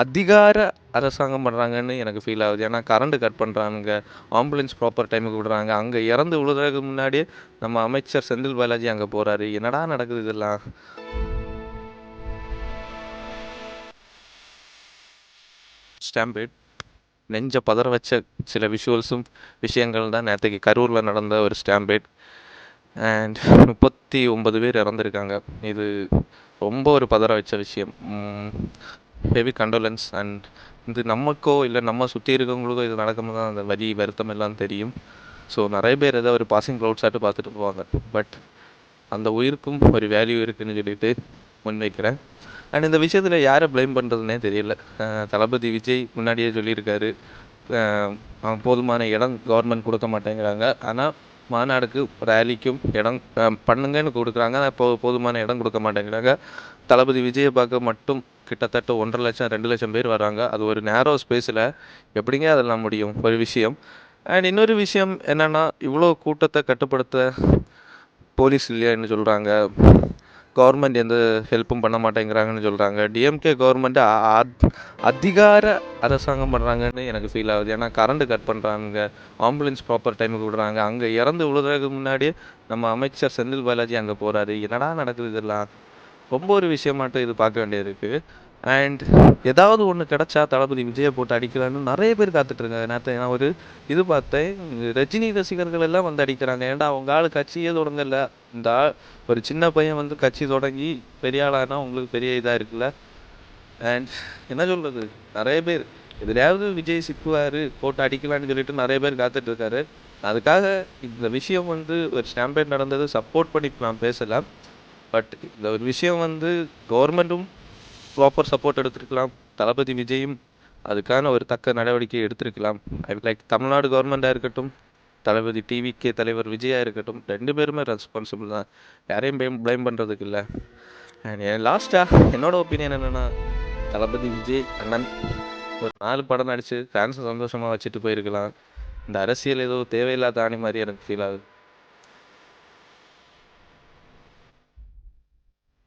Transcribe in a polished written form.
அதிகார அரசாங்கம் பண்ணுறாங்கன்னு எனக்கு ஃபீல் ஆகுது. ஏன்னா கரண்ட் கட் பண்ணுறானுங்க, ஆம்புலன்ஸ் ப்ராப்பர் டைமுக்கு விடுறாங்க. அங்கே இறந்து விழுறதுக்கு முன்னாடியே நம்ம அமைச்சர் செந்தில் பாலாஜி அங்கே போகிறாரு. என்னடா நடக்குது இதெல்லாம்? ஸ்டாம்பேட் நெஞ்ச பதற வச்ச சில விஷயங்கள் தான் நேற்றுக்கு கரூரில் நடந்த ஒரு ஸ்டாம்பேட். அண்ட் 39 பேர் இறந்துருக்காங்க. இது ரொம்ப ஒரு பதற வச்ச விஷயம். Heavy condolences. அண்ட் இது நமக்கோ இல்லை நம்ம சுற்றி இருக்கவங்களுக்கோ இது நடக்கும்போது தான் அந்த வலி வருத்தம் எல்லாம் தெரியும். ஸோ நிறைய பேர் ஏதோ ஒரு பாசிங் க்ளவுட்ஸ் ஆட்டு பார்த்துட்டு போவாங்க. பட் அந்த உயிருக்கும் ஒரு வேல்யூ இருக்குதுன்னு சொல்லிட்டு முன்வைக்கிறேன். அண்ட் இந்த விஷயத்தில் யாரை ப்ளைம் பண்ணுறதுனே தெரியல. தளபதி விஜய் முன்னாடியே சொல்லியிருக்காரு, போதுமான இடம் கவர்மெண்ட் கொடுக்க மாட்டேங்கிறாங்க. ஆனால் மாநாடுக்கு ரேலிக்கும் இடம் பண்ணுங்கன்னு கொடுக்குறாங்க. ஆனால் போதுமான இடம் கொடுக்க மாட்டேங்கிறாங்க. தளபதி விஜயை பார்க்க மட்டும் கிட்டத்தட்ட 1.5 லட்சம் 2 லட்சம் பேர் வராங்க. அது ஒரு நேரோ ஸ்பேஸில் எப்படிங்க அதெல்லாம் முடியும்? ஒரு விஷயம். அண்ட் இன்னொரு விஷயம் என்னென்னா, இவ்வளோ கூட்டத்தை கட்டுப்படுத்த போலீஸ் இல்லையான்னு சொல்கிறாங்க. கவர்மெண்ட் எந்த ஹெல்ப்பும் பண்ண மாட்டேங்கிறாங்கன்னு சொல்கிறாங்க. டிஎம்கே கவர்மெண்ட்டு அதிகார அரசாங்கம் பண்ணுறாங்கன்னு எனக்கு ஃபீல் ஆகுது. ஏன்னா கரண்ட் கட் பண்ணுறாங்க, ஆம்புலன்ஸ் ப்ராப்பர் டைமுக்கு விடுறாங்க. அங்கே இறந்து விழுறதுக்கு முன்னாடியே நம்ம அமைச்சர் செந்தில் பாலாஜி அங்கே போகிறாரு. என்னடா நடக்குது இதெல்லாம்? ரொம்ப ஒரு விஷயமாட்டும் இது பார்க்க வேண்டியது இருக்குது. அண்ட் ஏதாவது ஒன்று கிடச்சா தளபதி விஜயை போட்டு அடிக்கலான்னு நிறைய பேர் காத்துட்ருக்காங்க. நான் ஒரு இது பார்த்தேன், ரஜினி ரசிகர்கள் எல்லாம் வந்து அடிக்கிறாங்க. ஏன்டா அவங்க ஆள் கட்சியே தொடங்கல. இந்த ஒரு சின்ன பையன் வந்து கட்சி தொடங்கி பெரிய ஆளானா உங்களுக்கு பெரிய இதாக இருக்குல்ல. அண்ட் என்ன சொல்கிறது, நிறைய பேர் எதுலையாவது விஜய் சிக்குவார் போட்டு அடிக்கலான்னு சொல்லிட்டு நிறைய பேர் காத்துட்ருக்காரு. அதுக்காக இந்த விஷயம் வந்து ஒரு ஸ்டாம்பேட் நடந்தது சப்போர்ட் பண்ணி நான் பேசலாம். பட் இந்த ஒரு விஷயம் வந்து கவர்மெண்ட்டும் ப்ராப்பர் சப்போர்ட் எடுத்திருக்கலாம். தளபதி விஜயும் அதுக்கான ஒரு தக்க நடவடிக்கை எடுத்திருக்கலாம். ஐ லைக் தமிழ்நாடு கவர்மெண்ட்டாக இருக்கட்டும், தளபதி டிவிகே தலைவர் விஜயாக இருக்கட்டும், 2 பேருமே ரெஸ்பான்சிபிள் தான். யாரையும் ப்ளைம் பண்ணுறதுக்கு இல்லை. அண்ட் லாஸ்ட்டாக என்னோட ஒப்பீனியன் என்னென்னா, தளபதி விஜய் அண்ணன் ஒரு 4 படம் நடித்து ஃபேன்ஸை சந்தோஷமாக வச்சுட்டு போயிருக்கலாம். இந்த அரசியல் ஏதோ தேவையில்லாத ஆணி மாதிரி எனக்கு ஃபீல் ஆகுது.